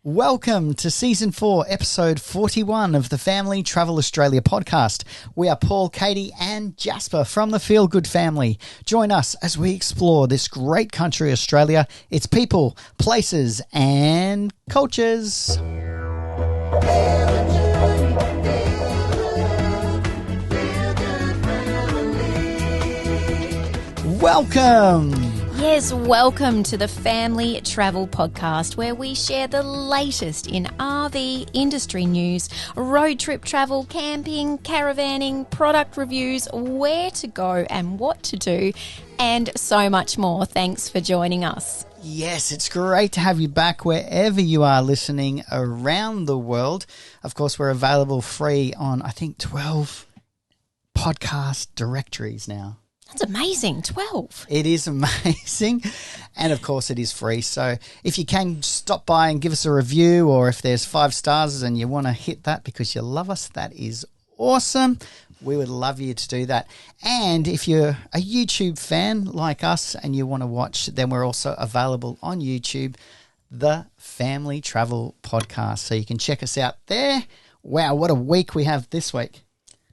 Welcome to Season 4, Episode 41 of the Family Travel Australia podcast. We are Paul, Katie and Jasper from the Feel Good family. Join us as we explore this great country, Australia, its people, places and cultures. Welcome! Yes, welcome to the Family Travel Podcast, where we share the latest in RV industry news, road trip travel, camping, caravanning, product reviews, where to go and what to do, and so much more. Thanks for joining us. Yes, it's great to have you back wherever you are listening around the world. Of course, we're available free on, 12 podcast directories now. That's amazing, 12. It is amazing. And, of course, it is free. So if you can stop by and give us a review, or if there's 5 stars and you want to hit that because you love us, that is awesome. We would love you to do that. And if you're a YouTube fan like us and you want to watch, then we're also available on YouTube, the Family Travel Podcast. So you can check us out there. Wow, what a week we have this week.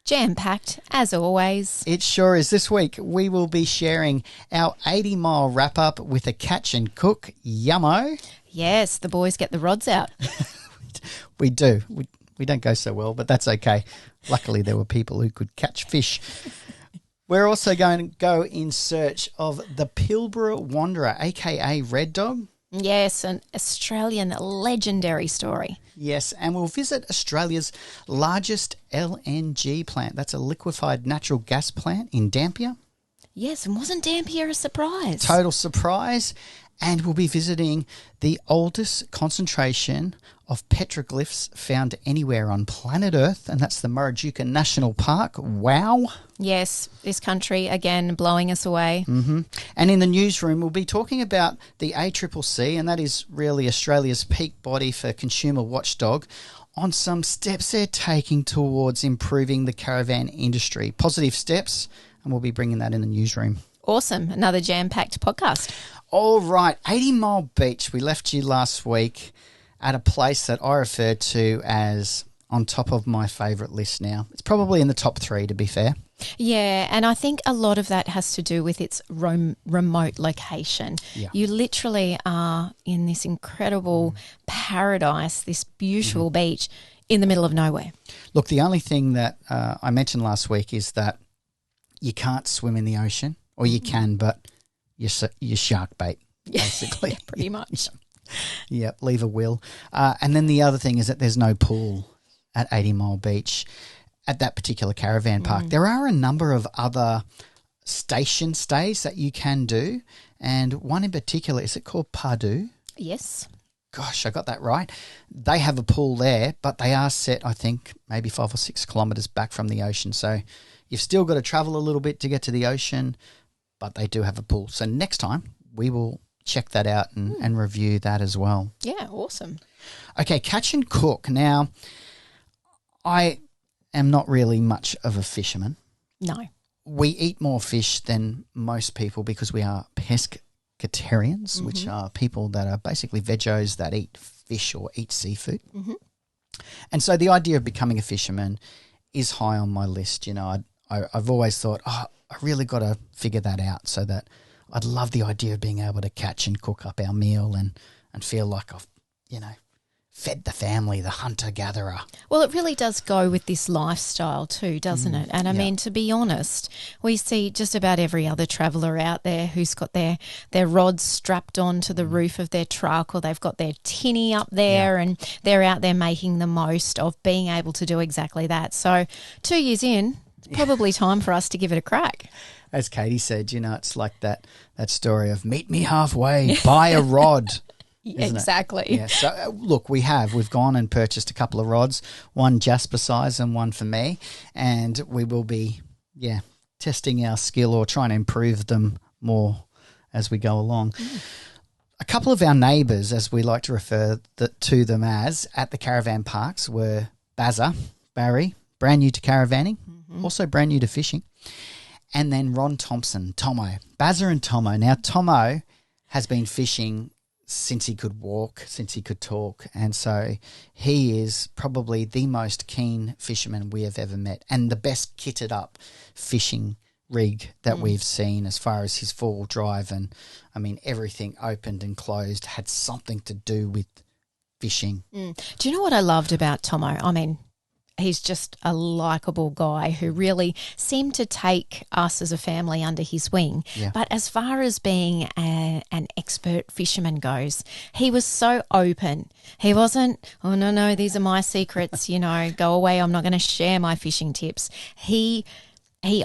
Jam-packed, as always. It sure is. This week, we will be sharing our 80-mile wrap-up with a catch and cook. Yummo. Yes, the boys get the rods out. We do. We don't go so well, but that's okay. Luckily, there were people who could catch fish. We're also going to go in search of the Pilbara Wanderer, a.k.a. Red Dog. Yes, an Australian legendary story. Yes, and we'll visit Australia's largest LNG plant. That's a liquefied natural gas plant in Dampier. Yes, and wasn't Dampier a surprise? Total surprise. And we'll be visiting the oldest concentration of petroglyphs found anywhere on planet Earth, and that's the Maraduca National Park. Wow. Yes, this country, again, blowing us away. Mm-hmm. And in the newsroom, we'll be talking about the ACCC, and that is really Australia's peak body for consumer watchdog, on some steps they're taking towards improving the caravan industry. Positive steps, and we'll be bringing that in the newsroom. Awesome. Another jam-packed podcast. All right, 80 Mile Beach. We left you last week at a place that I referred to as on top of my favourite list now. It's probably in the top 3, to be fair. Yeah, and I think a lot of that has to do with its remote location. Yeah. You literally are in this incredible paradise, this beautiful beach in the middle of nowhere. Look, the only thing that I mentioned last week is that you can't swim in the ocean, or you can, but you're shark bait, basically. Yeah, pretty much. Yeah, leave a will. And then the other thing is that there's no pool at 80 Mile Beach at that particular caravan park. There are a number of other station stays that you can do, and one in particular, is it called Pardue? Yes. Gosh, I got that right. They have a pool there, but they are set, I think, maybe 5 or 6 kilometres back from the ocean. So you've still got to travel a little bit to get to the ocean, but they do have a pool. So next time we will check that out and review that as well. Yeah, awesome. Okay, catch and cook. Now, I am not really much of a fisherman. No. We eat more fish than most people because we are pescatarians, which are people that are basically vegos that eat fish or eat seafood. Mm-hmm. And so the idea of becoming a fisherman is high on my list. You know, I've always thought, I really got to figure that out, so that I'd love the idea of being able to catch and cook up our meal and feel like I've, fed the family, the hunter-gatherer. Well, it really does go with this lifestyle too, doesn't it? And I mean, to be honest, we see just about every other traveller out there who's got their rods strapped onto the roof of their truck, or they've got their tinny up there and they're out there making the most of being able to do exactly that. So 2 years in, it's probably time for us to give it a crack. As Katie said, it's like that story of meet me halfway, buy a rod. Exactly. Yeah. So, look, we've gone and purchased a couple of rods, one Jasper size and one for me, and we will be, testing our skill or trying to improve them more as we go along. A couple of our neighbours, as we like to refer to them as, at the caravan parks were Barry, brand new to caravanning, also brand new to fishing, and then Ron Thompson, Tomo. Bazza and Tomo. Now, Tomo has been fishing since he could walk, since he could talk. And so he is probably the most keen fisherman we have ever met and the best kitted up fishing rig that we've seen as far as his four-wheel drive. And, I mean, everything opened and closed had something to do with fishing. Do you know what I loved about Tomo? I mean, he's just a likeable guy who really seemed to take us as a family under his wing. Yeah. But as far as being an expert fisherman goes, he was so open. He wasn't, oh, no, these are my secrets, go away, I'm not going to share my fishing tips. He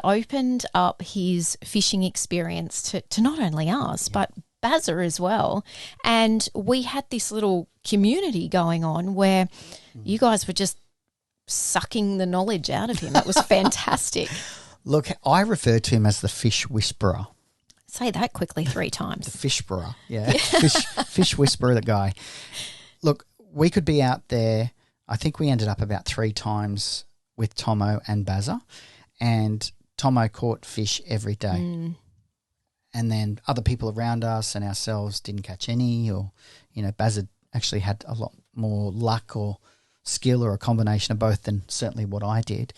opened up his fishing experience to not only us, but Bazza as well. And we had this little community going on where you guys were just sucking the knowledge out of him. It was fantastic. Look, I refer to him as the fish whisperer. Say that quickly 3 times. The fishbearer, yeah. Fish whisperer, the guy. Look, we could be out there. I think we ended up about 3 times with Tomo and Bazza, and Tomo caught fish every day. And then other people around us and ourselves didn't catch any, or, Bazza actually had a lot more luck or skill or a combination of both than certainly what I did.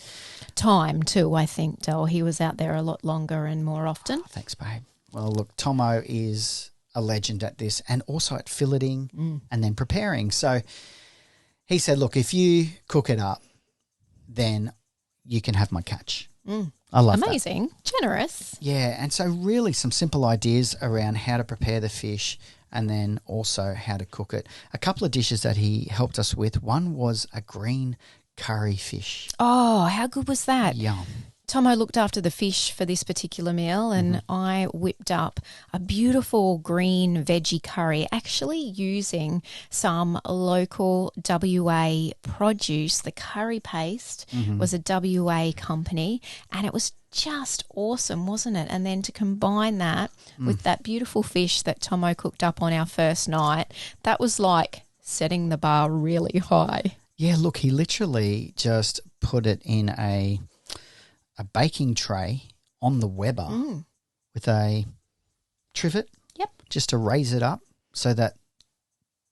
Time too, I think, Del. He was out there a lot longer and more often. Oh, thanks, babe. Well, look, Tomo is a legend at this and also at filleting and then preparing. So he said, look, if you cook it up, then you can have my catch. I love that. Amazing. Generous. Yeah, and so really some simple ideas around how to prepare the fish and then also how to cook it. A couple of dishes that he helped us with. One was a green curry fish. Oh, how good was that? Yum. Tomo looked after the fish for this particular meal, and I whipped up a beautiful green veggie curry, actually using some local WA produce. The curry paste was a WA company, and it was just awesome, wasn't it? And then to combine that with that beautiful fish that Tomo cooked up on our first night, that was like setting the bar really high. Yeah, look, he literally just put it in a baking tray on the Weber with a trivet, just to raise it up so that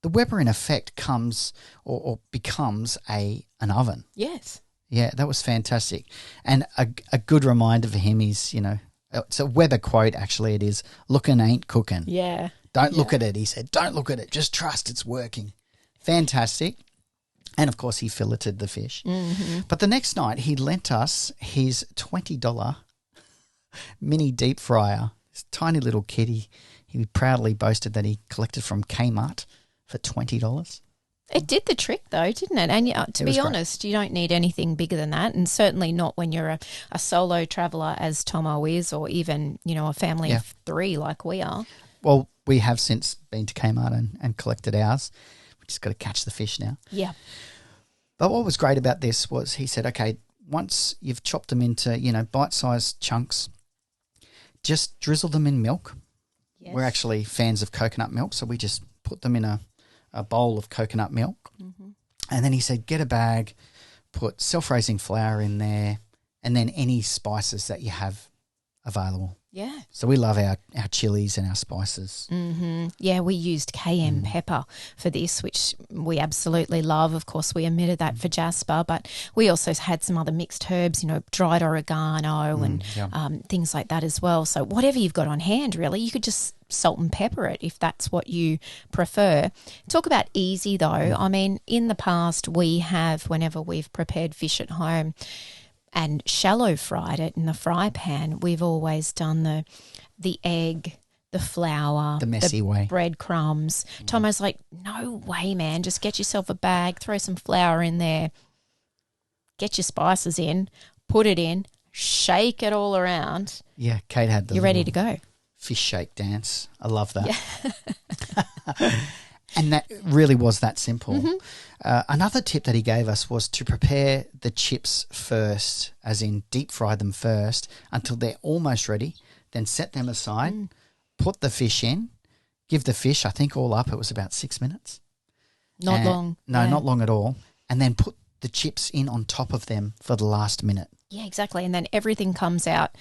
the Weber in effect comes or becomes an oven. Yes. Yeah, that was fantastic. And a good reminder for him is, it's a Weber quote actually, it is, looking ain't cooking. Yeah. Don't look at it, he said. Don't look at it, just trust it's working. Fantastic. And, of course, he filleted the fish. But the next night he lent us his $20 mini deep fryer, this tiny little kitty. He proudly boasted that he collected from Kmart for $20. It did the trick, though, didn't it? And to be honest, you don't need anything bigger than that, and certainly not when you're a solo traveller, as Tomo is, or even, a family of 3 like we are. Well, we have since been to Kmart and collected ours. We just got to catch the fish now. Yeah. But what was great about this was he said, okay, once you've chopped them into, bite-sized chunks, just drizzle them in milk. Yes. We're actually fans of coconut milk, so we just put them in a bowl of coconut milk. And then he said, get a bag, put self-raising flour in there, and then any spices that you have available. Yeah. So we love our chilies and our spices. Yeah, we used cayenne pepper for this, which we absolutely love. Of course, we omitted that for Jasper, but we also had some other mixed herbs, dried oregano and things like that as well. So whatever you've got on hand, really, you could just salt and pepper it if that's what you prefer. Talk about easy, though. I mean, in the past, whenever we've prepared fish at home, and shallow fried it in the fry pan, we've always done the egg, the flour, the messy way, breadcrumbs. Tomo's like, no way, man, just get yourself a bag, throw some flour in there, get your spices in, put it in, shake it all around. Yeah, Kate had the You're ready to go. Fish shake dance. I love that. Yeah. And that really was that simple. Another tip that he gave us was to prepare the chips first, as in deep fry them first until they're almost ready, then set them aside, put the fish in, give the fish, I think all up, it was about 6 minutes. Not long. No, not long at all. And then put the chips in on top of them for the last minute. Yeah, exactly. And then everything comes out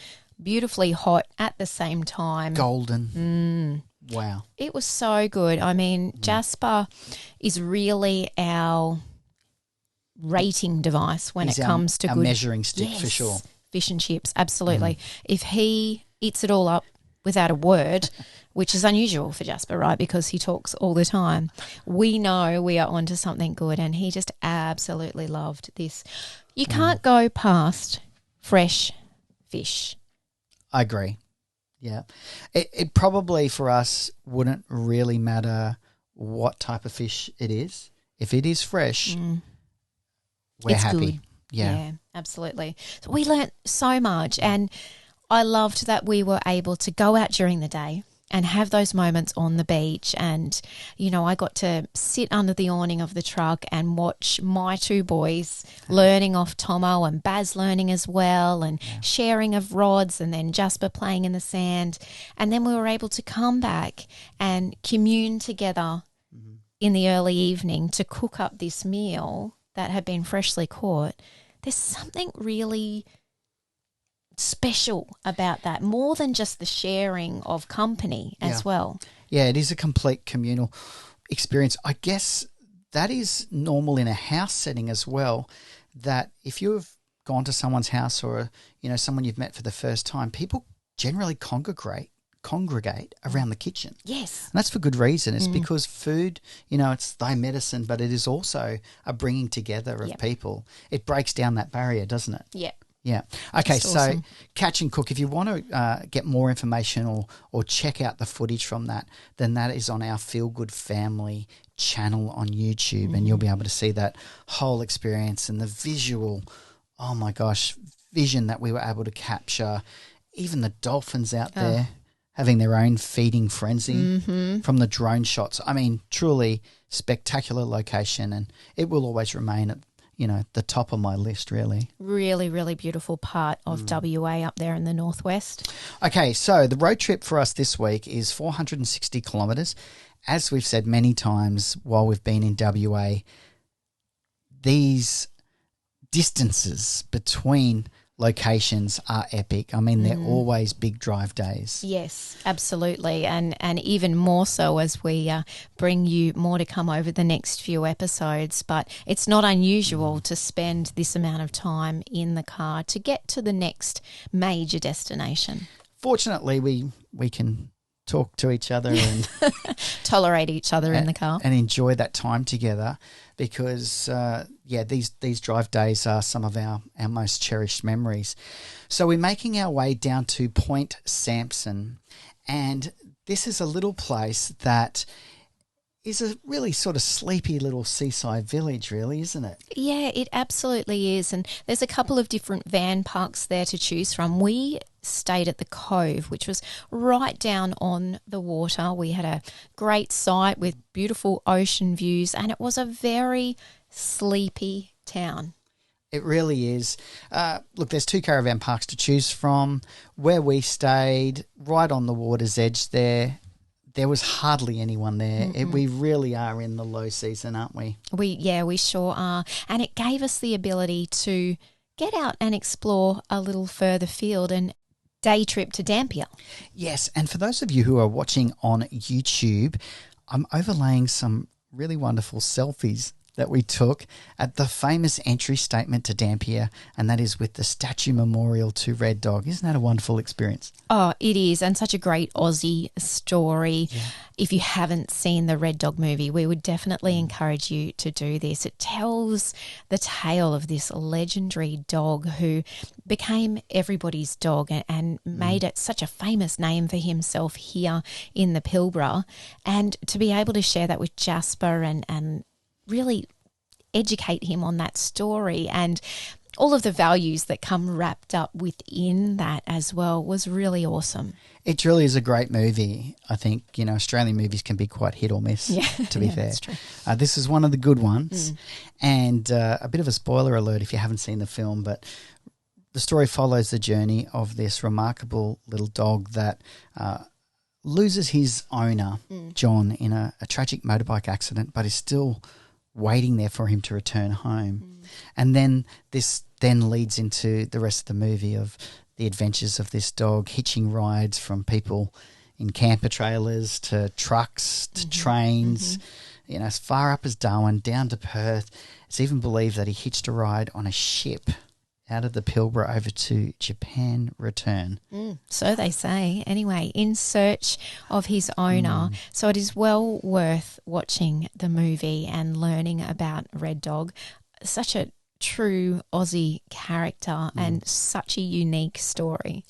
beautifully hot at the same time. Golden. Wow. It was so good. I mean, Jasper is really our rating device when He's it comes to our good measuring stick for sure. Fish and chips, absolutely. If he eats it all up without a word, which is unusual for Jasper, right, because he talks all the time, we know we are onto something good, and he just absolutely loved this. You can't go past fresh fish. I agree. Yeah. It probably for us wouldn't really matter what type of fish it is. If it is fresh, we're happy. Good. Yeah, absolutely. So we learnt so much, and I loved that we were able to go out during the day and have those moments on the beach. And, you know, I got to sit under the awning of the truck and watch my two boys learning off Tomo, and Baz learning as well, and sharing of rods, and then Jasper playing in the sand. And then we were able to come back and commune together in the early evening to cook up this meal that had been freshly caught. There's something really special about that, more than just the sharing of company as well. Yeah, it is a complete communal experience. I guess that is normal in a house setting as well, that if you've gone to someone's house or, you know, someone you've met for the first time, people generally congregate around the kitchen. Yes. And that's for good reason. It's because food, you know, it's thy medicine, but it is also a bringing together of people. It breaks down that barrier, doesn't it? Yeah. Yeah. Okay, That's so awesome. Catch and Cook, if you want to get more information or check out the footage from that, then that is on our Feel Good Family channel on YouTube, and you'll be able to see that whole experience and the visual, oh my gosh, vision that we were able to capture. Even the dolphins out there having their own feeding frenzy from the drone shots. I mean, truly spectacular location, and it will always remain at, you know, the top of my list, really. Really, really beautiful part of WA up there in the northwest. Okay, so the road trip for us this week is 460 kilometres. As we've said many times while we've been in WA, these distances between locations are epic. I mean, they're always big drive days. Yes, absolutely. And even more so as we bring you more to come over the next few episodes. But it's not unusual to spend this amount of time in the car to get to the next major destination. Fortunately, we can talk to each other and tolerate each other in the car and enjoy that time together, because these drive days are some of our most cherished memories. So we're making our way down to Point Samson, and this is a little place that is a really sort of sleepy little seaside village, really, isn't it? Yeah, it absolutely is. And there's a couple of different van parks there to choose from. We stayed at the Cove, which was right down on the water. We had a great site with beautiful ocean views, and it was a very sleepy town. It really is. Look, there's 2 caravan parks to choose from. Where we stayed, right on the water's edge there was hardly anyone there. We really are in the low season, aren't we? We sure are. And it gave us the ability to get out and explore a little further field and day trip to Dampier. Yes, and for those of you who are watching on YouTube, I'm overlaying some really wonderful selfies that we took at the famous entry statement to Dampier, and that is with the statue memorial to Red Dog. Isn't that a wonderful experience? Oh, it is, and such a great Aussie story. Yeah. If you haven't seen the Red Dog movie, we would definitely encourage you to do this. It tells the tale of this legendary dog who became everybody's dog and made it such a famous name for himself here in the Pilbara. And to be able to share that with Jasper and really educate him on that story and all of the values that come wrapped up within that as well was really awesome. It truly is a great movie. I think, you know, Australian movies can be quite hit or miss, to be fair. That's true. This is one of the good ones. And a bit of a spoiler alert if you haven't seen the film, but the story follows the journey of this remarkable little dog that loses his owner, John, in a tragic motorbike accident, but is still waiting there for him to return home. And then this then leads into the rest of the movie of the adventures of this dog, hitching rides from people in camper trailers to trucks to trains, as far up as Darwin, down to Perth. It's even believed that he hitched a ride on a ship out of the Pilbara over to Japan return. So they say. Anyway, in search of his owner. So it is well worth watching the movie and learning about Red Dog. Such a true Aussie character and such a unique story.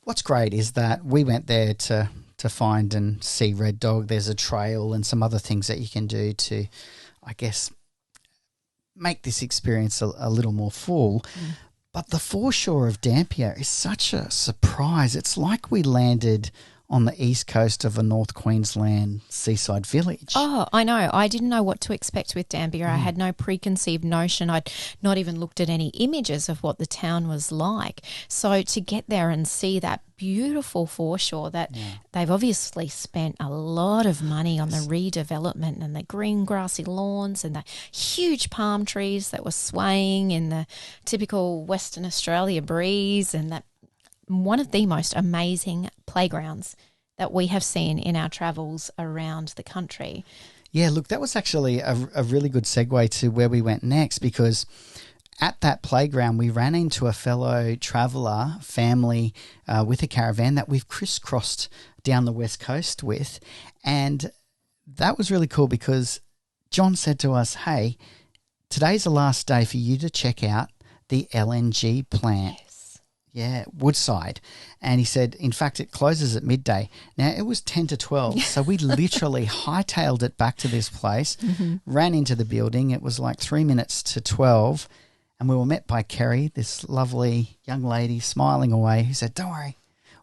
What's great is that we went there to find and see Red Dog. There's a trail and some other things that you can do to, I guess, make this experience a little more full. But the foreshore of Dampier is such a surprise. It's like we landed on the east coast of a North Queensland seaside village. Oh, I know. I didn't know what to expect with Dampier. I had no preconceived notion. I'd not even looked at any images of what the town was like. So to get there and see that beautiful foreshore that they've obviously spent a lot of money on the redevelopment and the green grassy lawns and the huge palm trees that were swaying in the typical Western Australia breeze, and that one of the most amazing playgrounds that we have seen in our travels around the country. Yeah, look, that was actually a really good segue to where we went next, because at that playground we ran into a fellow traveller family with a caravan that we've crisscrossed down the west coast with, and that was really cool because John said to us, hey, today's the last day for you to check out the LNG plant. Yeah, Woodside. And he said, in fact, it closes at midday. Now, it was 10 to 12, so we literally hightailed it back to this place, ran into the building. It was like 3 minutes to 12, and we were met by Kerry, this lovely young lady smiling away, who said, don't worry,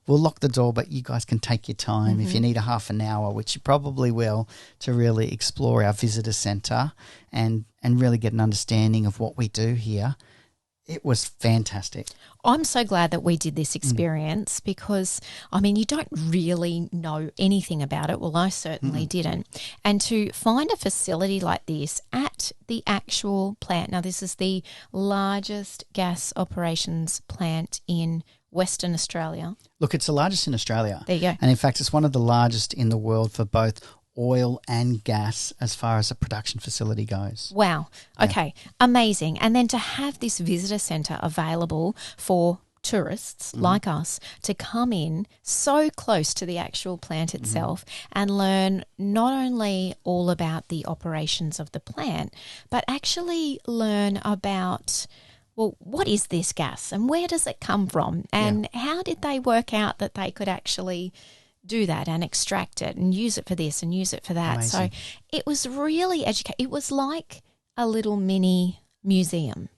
we'll lock the door, but you guys can take your time if you need a half an hour, which you probably will, to really explore our visitor centre and really get an understanding of what we do here. It was fantastic. I'm so glad that we did this experience because, I mean, you don't really know anything about it. Well, I certainly didn't. And to find a facility like this at the actual plant, now this is the largest gas operations plant in Western Australia. Look, it's the largest in Australia. There you go. And in fact, it's one of the largest in the world for both oil and gas as far as a production facility goes. Wow. Okay. Amazing. And then to have this visitor centre available for tourists like us to come in so close to the actual plant itself and learn not only all about the operations of the plant, but actually learn about, well, what is this gas and where does it come from and how did they work out that they could actually do that and extract it and use it for this and use it for that. Amazing. So it was really educational. It was like a little mini museum.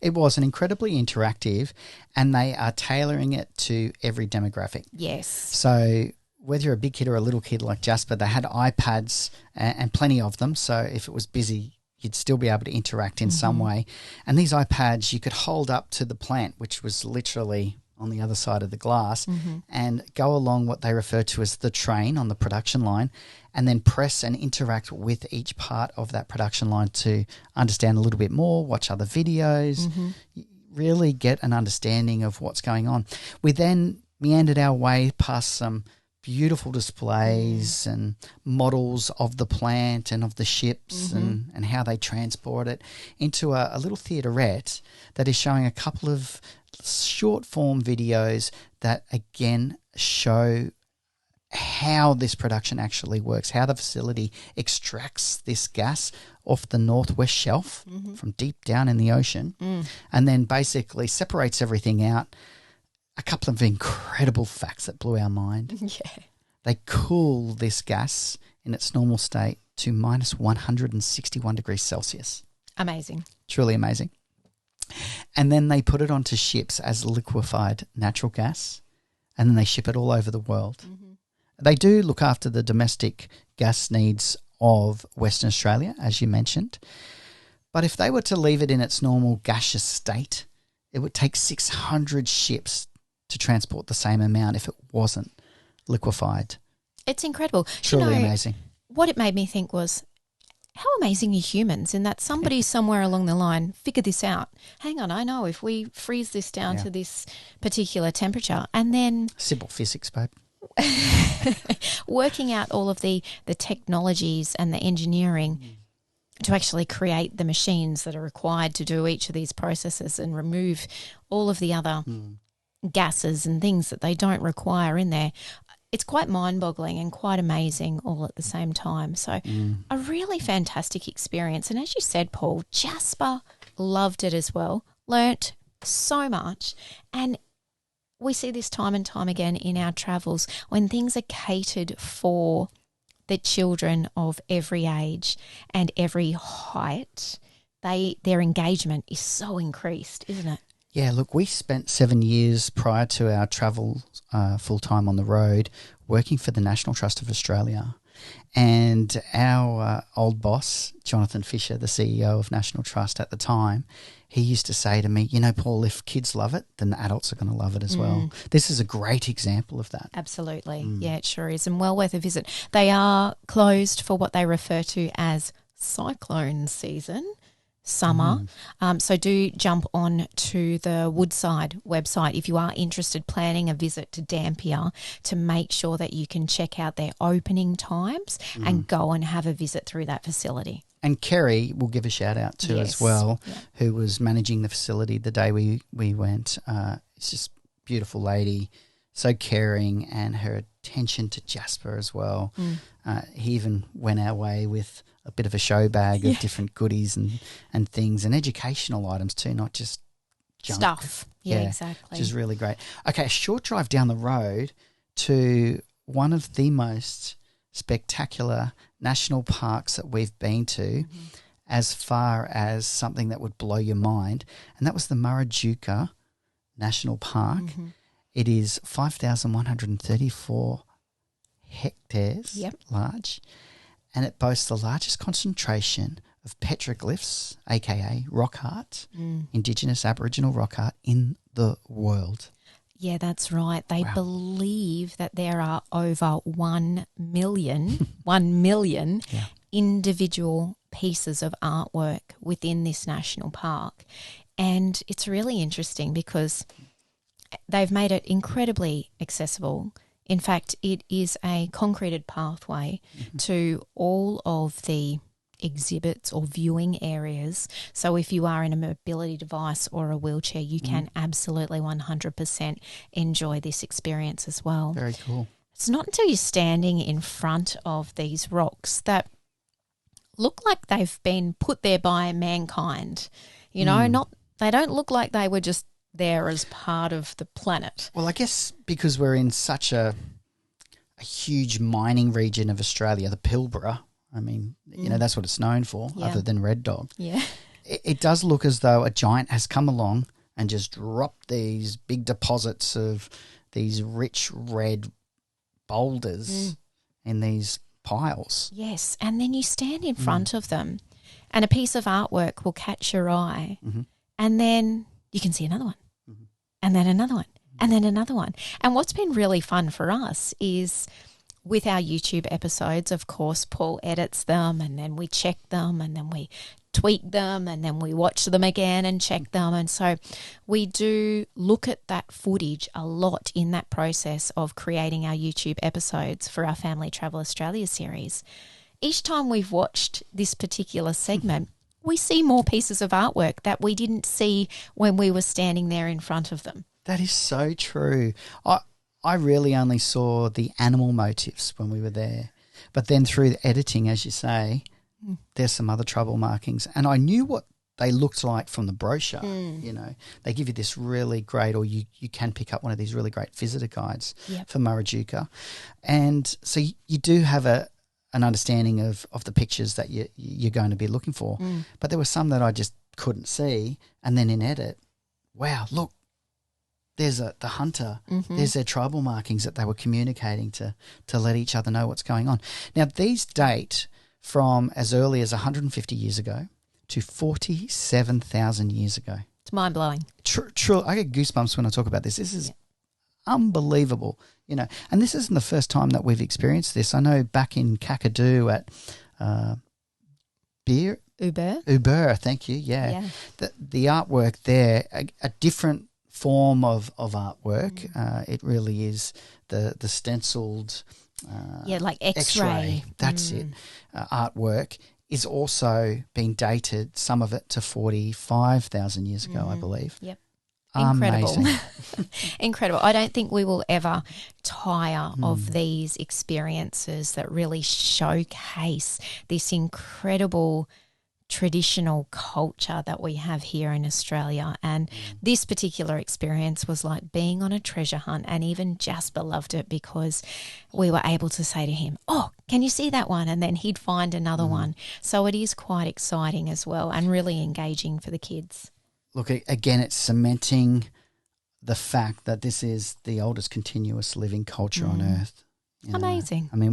It was an incredibly interactive, and they are tailoring it to every demographic. Yes. So whether you're a big kid or a little kid like Jasper, they had iPads and plenty of them. So if it was busy, you'd still be able to interact in some way. And these iPads you could hold up to the plant, which was literally on the other side of the glass, and go along what they refer to as the train on the production line, and then press and interact with each part of that production line to understand a little bit more, watch other videos, really get an understanding of what's going on. We then meandered our way past some beautiful displays and models of the plant and of the ships and how they transport it into a little theaterette that is showing a couple of short form videos that again show how this production actually works, how the facility extracts this gas off the northwest shelf from deep down in the ocean and then basically separates everything out. A couple of incredible facts that blew our mind. Yeah. They cool this gas in its normal state to minus 161 degrees Celsius. Amazing. Truly amazing. And then they put it onto ships as liquefied natural gas, and then they ship it all over the world. They do look after the domestic gas needs of Western Australia, as you mentioned. But if they were to leave it in its normal gaseous state, it would take 600 ships to transport the same amount if it wasn't liquefied. It's incredible. Truly amazing. What it made me think was, how amazing are humans in that somebody somewhere along the line figured this out. Hang on, I know if we freeze this down to this particular temperature and then... Simple physics, babe. working out all of the technologies and the engineering to actually create the machines that are required to do each of these processes and remove all of the other gases and things that they don't require in there. It's quite mind-boggling and quite amazing all at the same time. So a really fantastic experience. And as you said, Paul, Jasper loved it as well, learnt so much. And we see this time and time again in our travels when things are catered for the children of every age and every height, their engagement is so increased, isn't it? Yeah, look, we spent 7 years prior to our travel full-time on the road working for the National Trust of Australia. And our old boss, Jonathan Fisher, the CEO of National Trust at the time, he used to say to me, you know, Paul, if kids love it, then the adults are going to love it as well. This is a great example of that. Absolutely. Yeah, it sure is, and well worth a visit. They are closed for what they refer to as cyclone season, summer. So do jump on to the Woodside website if you are interested planning a visit to Dampier to make sure that you can check out their opening times and go and have a visit through that facility. And Kerry will give a shout out to as well, who was managing the facility the day we went. It's just a beautiful lady, so caring, and her attention to Jasper as well. He even went our way with a bit of a show bag of different goodies and things and educational items too, not just junk. Stuff. Yeah, exactly. Which is really great. Okay, a short drive down the road to one of the most spectacular national parks that we've been to, as far as something that would blow your mind, and that was the Maraduca National Park. It is 5,134 hectares large, and it boasts the largest concentration of petroglyphs, aka rock art, indigenous Aboriginal rock art in the world. Yeah, that's right. They believe that there are over 1 million individual pieces of artwork within this national park. And it's really interesting because they've made it incredibly accessible. In fact, it is a concreted pathway to all of the exhibits or viewing areas. So if you are in a mobility device or a wheelchair, you can absolutely 100% enjoy this experience as well. Very cool. It's not until you're standing in front of these rocks that look like they've been put there by mankind. You know, they don't look like they were just there as part of the planet. Well, I guess because we're in such a huge mining region of Australia, the Pilbara, I mean, you know, that's what it's known for, other than Red Dog. Yeah. It does look as though a giant has come along and just dropped these big deposits of these rich red boulders in these piles. Yes, and then you stand in front of them and a piece of artwork will catch your eye and then you can see another one and then another one and then another one. And what's been really fun for us is with our YouTube episodes, of course, Paul edits them and then we check them and then we tweak them and then we watch them again and check them. And so we do look at that footage a lot in that process of creating our YouTube episodes for our Family Travel Australia series. Each time we've watched this particular segment, we see more pieces of artwork that we didn't see when we were standing there in front of them. That is so true. I really only saw the animal motifs when we were there. But then through the editing, as you say, there's some other trouble markings. And I knew what they looked like from the brochure. You know, they give you this really great, or you can pick up one of these really great visitor guides for Maraduca. And so you do have an understanding of the pictures that you're going to be looking for. But there were some that I just couldn't see. And then in edit, wow, look. There's the hunter, there's their tribal markings that they were communicating to let each other know what's going on. Now, these date from as early as 150 years ago to 47,000 years ago. It's mind-blowing. True. I get goosebumps when I talk about this. This is unbelievable, you know. And this isn't the first time that we've experienced this. I know back in Kakadu at Uber, thank you, The artwork there, a different form of artwork. It really is the stenciled like X-ray. That's it. Artwork is also being dated, some of it to 45,000 years ago, I believe. Yep. Incredible. Amazing. Incredible. I don't think we will ever tire of these experiences that really showcase this incredible traditional culture that we have here in Australia. And this particular experience was like being on a treasure hunt, and even Jasper loved it because we were able to say to him, "Oh, can you see that one?" And then he'd find another one. So it is quite exciting as well, and really engaging for the kids. Look, again, it's cementing the fact that this is the oldest continuous living culture on Earth. Amazing. I mean,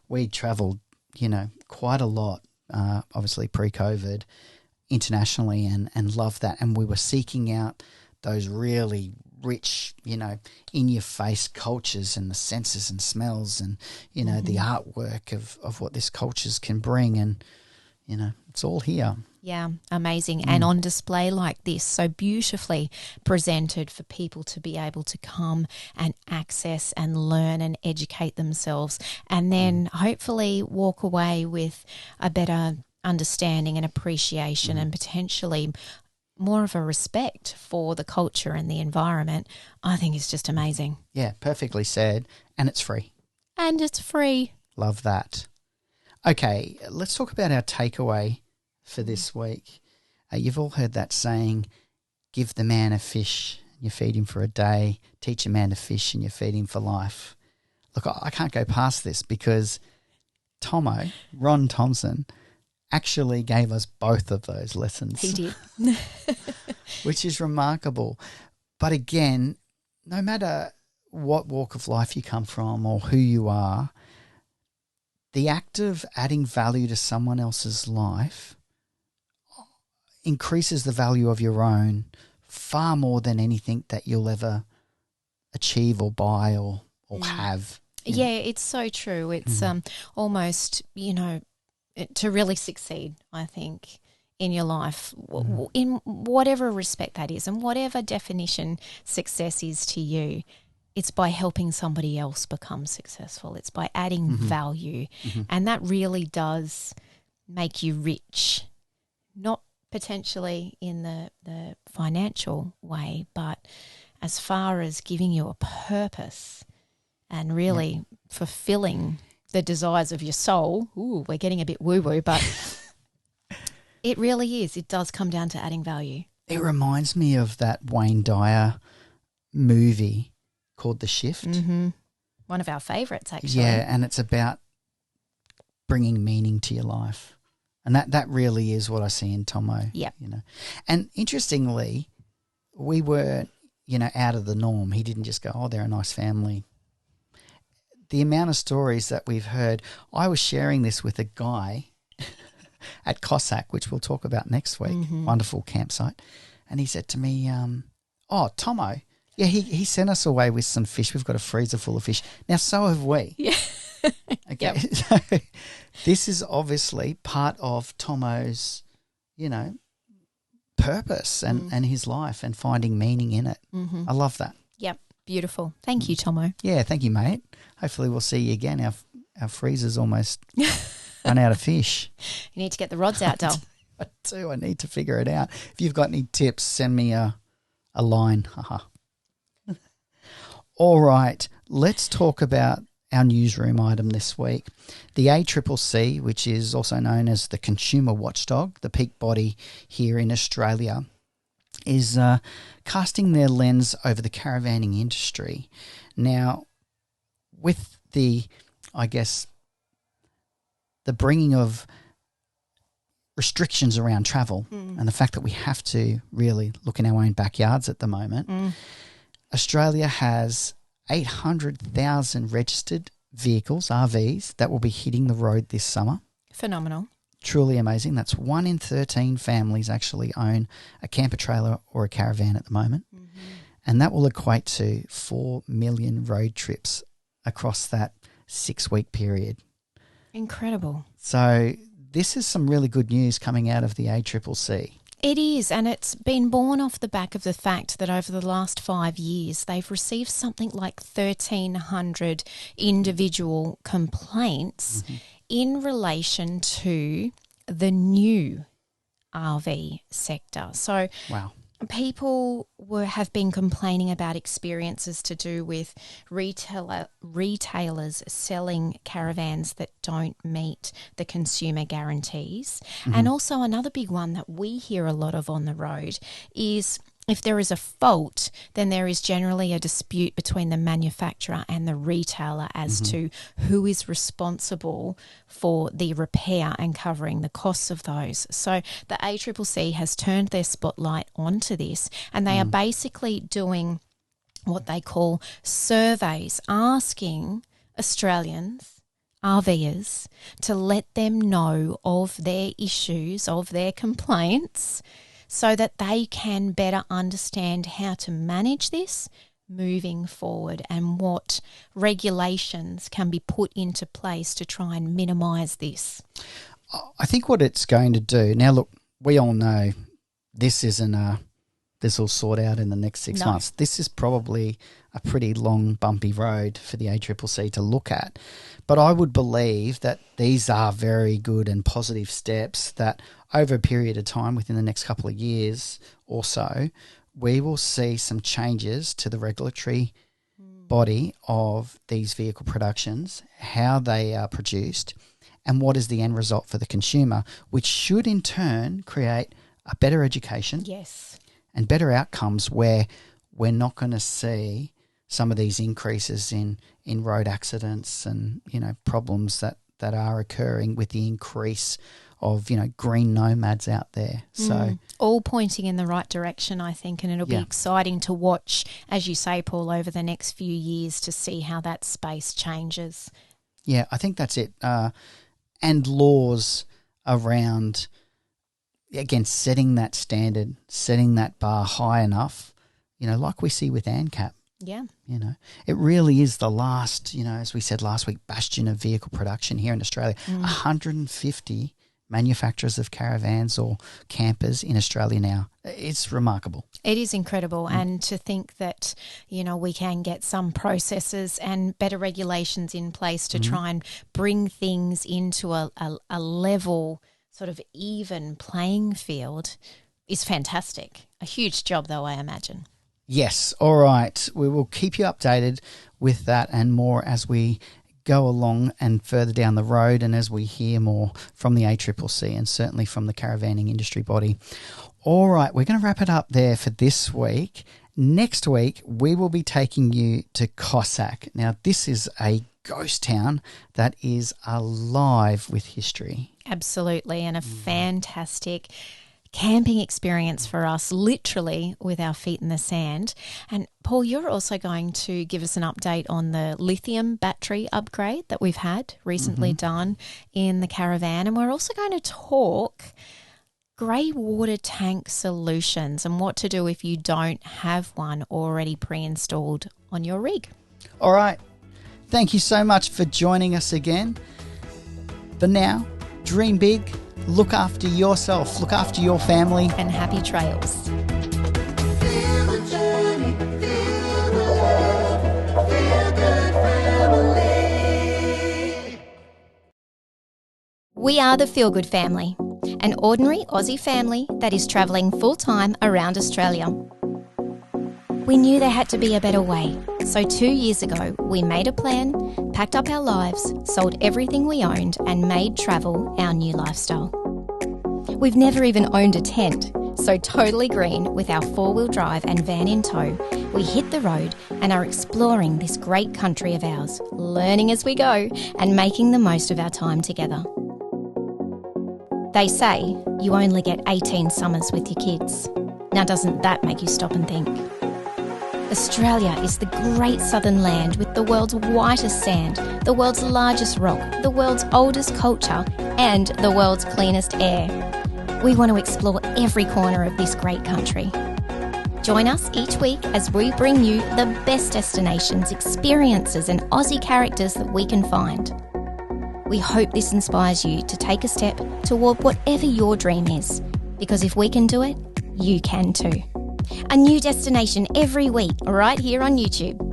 we travelled, quite a lot, obviously pre-COVID, internationally, and loved that. And we were seeking out those really rich, in-your-face cultures and the senses and smells and, the artwork of what this cultures can bring. And, it's all here. Yeah, amazing. And on display like this, so beautifully presented for people to be able to come and access and learn and educate themselves, and then hopefully walk away with a better understanding and appreciation and potentially more of a respect for the culture and the environment. I think it's just amazing. Yeah, perfectly said. And it's free. And it's free. Love that. Okay, let's talk about our takeaway for this week. You've all heard that saying, give the man a fish and you feed him for a day, teach a man to fish and you feed him for life. Look, I can't go past this because Ron Thompson, actually gave us both of those lessons. He did. Which is remarkable. But again, no matter what walk of life you come from or who you are, the act of adding value to someone else's life increases the value of your own far more than anything that you'll ever achieve or buy or have. Yeah, it's so true. It's almost, to really succeed, I think, in your life, in whatever respect that is and whatever definition success is to you, it's by helping somebody else become successful. It's by adding value. And that really does make you rich, not potentially in the financial way, but as far as giving you a purpose and really fulfilling the desires of your soul. Ooh, we're getting a bit woo-woo, but it really is. It does come down to adding value. It reminds me of that Wayne Dyer movie called The Shift. One of our favourites, actually. Yeah, and it's about bringing meaning to your life. And that really is what I see in Tomo. Yeah. And interestingly, we were, out of the norm. He didn't just go, oh, they're a nice family. The amount of stories that we've heard. I was sharing this with a guy at Cossack, which we'll talk about next week. Wonderful campsite. And he said to me, oh, Tomo, yeah, he sent us away with some fish. We've got a freezer full of fish. Now, so have we. Yeah. Okay. So this is obviously part of Tomo's, purpose and his life and finding meaning in it. I love that. Yep. Beautiful. Thank you, Tomo. Yeah, thank you, mate. Hopefully we'll see you again. Our freezer's almost run out of fish. You need to get the rods out, Dal. I do. I need to figure it out. If you've got any tips, send me a line. All right. Let's talk about our newsroom item this week. The ACCC, which is also known as the Consumer Watchdog, the peak body here in Australia, is casting their lens over the caravanning industry. Now, with the bringing of restrictions around travel and the fact that we have to really look in our own backyards at the moment, Australia has 800,000 registered vehicles, RVs, that will be hitting the road this summer. Phenomenal. Truly amazing. That's 1 in 13 families actually own a camper trailer or a caravan at the moment. And that will equate to 4 million road trips across that 6-week period. Incredible. So this is some really good news coming out of the ACCC. It is, and it's been born off the back of the fact that over the last 5 years, they've received something like 1,300 individual complaints in relation to the new RV sector. So wow. People have been complaining about experiences to do with retailers selling caravans that don't meet the consumer guarantees. And also another big one that we hear a lot of on the road is if there is a fault, then there is generally a dispute between the manufacturer and the retailer as to who is responsible for the repair and covering the costs of those. So the ACCC has turned their spotlight onto this, and they are basically doing what they call surveys, asking Australians, RVers, to let them know of their issues, of their complaints, so that they can better understand how to manage this moving forward and what regulations can be put into place to try and minimise this. I think what it's going to do, now look, we all know this isn't this will sort out in the next 6 months. This is probably a pretty long, bumpy road for the ACCC to look at. But I would believe that these are very good and positive steps that over a period of time, within the next couple of years or so, we will see some changes to the regulatory body of these vehicle productions, how they are produced, and what is the end result for the consumer, which should in turn create a better education. Yes. And better outcomes where we're not going to see some of these increases in road accidents and, problems that are occurring with the increase of, green nomads out there. So all pointing in the right direction, I think, and it'll be exciting to watch, as you say, Paul, over the next few years to see how that space changes. Yeah, I think that's it. And laws around, again, setting that standard, setting that bar high enough, like we see with ANCAP. Yeah. It really is the last, as we said last week, bastion of vehicle production here in Australia. 150 manufacturers of caravans or campers in Australia now. It's remarkable. It is incredible. And to think that, we can get some processes and better regulations in place to try and bring things into a level, sort of even playing field is fantastic. A huge job, though, I imagine. Yes. All right. We will keep you updated with that and more as we go along and further down the road and as we hear more from the ACCC and certainly from the caravanning industry body. All right. We're going to wrap it up there for this week. Next week, we will be taking you to Cossack. Now, this is a ghost town that is alive with history. Absolutely, and a fantastic camping experience for us, literally with our feet in the sand. And Paul, you're also going to give us an update on the lithium battery upgrade that we've had recently done in the caravan. And we're also going to talk grey water tank solutions and what to do if you don't have one already pre-installed on your rig. All right. Thank you so much for joining us again. For now, dream big, look after yourself, look after your family. And happy trails. Feel the journey, feel the love, feel good family. We are the Feel Good Family, an ordinary Aussie family that is travelling full-time around Australia. We knew there had to be a better way, so 2 years ago we made a plan, packed up our lives, sold everything we owned and made travel our new lifestyle. We've never even owned a tent, so totally green with our four-wheel drive and van in tow, we hit the road and are exploring this great country of ours, learning as we go and making the most of our time together. They say you only get 18 summers with your kids. Now doesn't that make you stop and think? Australia is the great southern land with the world's whitest sand, the world's largest rock, the world's oldest culture, and the world's cleanest air. We want to explore every corner of this great country. Join us each week as we bring you the best destinations, experiences, and Aussie characters that we can find. We hope this inspires you to take a step toward whatever your dream is. Because if we can do it, you can too. A new destination every week right here on YouTube.